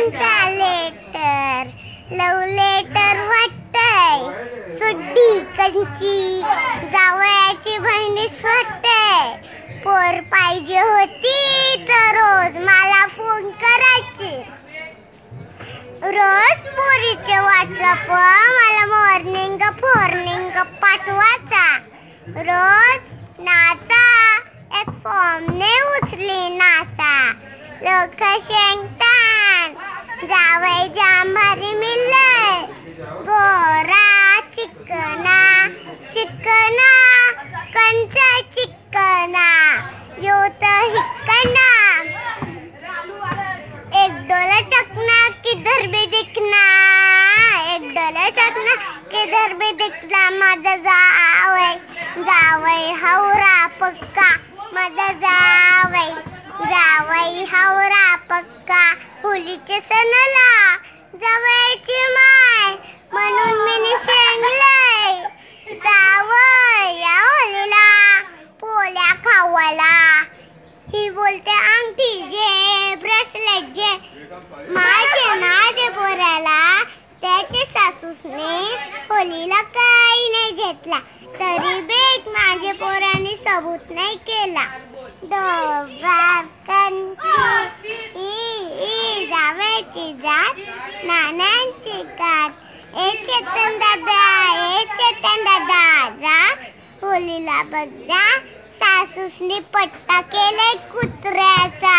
फ्रेंडचा letter, लव letter वाटतंय, सुट्टी कंची जावयाची बहिणीस वाटतंय. पोर पाहिजे होती तर रोज मला फोन करायची. रोज पोरीचे व्हॉट्सअप मला मॉर्निंग फॉर्निंग पाठवायचा. रोज नाचा एक फॉर्मने उचली नाचा. लोक शेंगतान जावई जांभारी मिलय, गोरा चिकना चिकना कंचा चिकना योत हिकना. एक डोला चकना किधर भी दिखना, एक डोला चकना किधर भी दिखना. माझा जावई जावई हवरा पक्का, माझा जावई जावई हवरा पक्का. होलीचे सणला जावयाची माय म्हणून मी शेंगलय. जावई या होलीला पोळ्या खावायला. ही बोलते अंगठी जे ब्रेसलेट जे माझे पोराला त्याचे सासूसने होलीला काही नाही घेतला, तरी बेट माझे पोराने सबूत नाही केला. जावयाची जात नानांची कात. ए चेतन दादा जा होलीला बघ जा, सासूसने पट्टा केलाय कुत्र्याचा.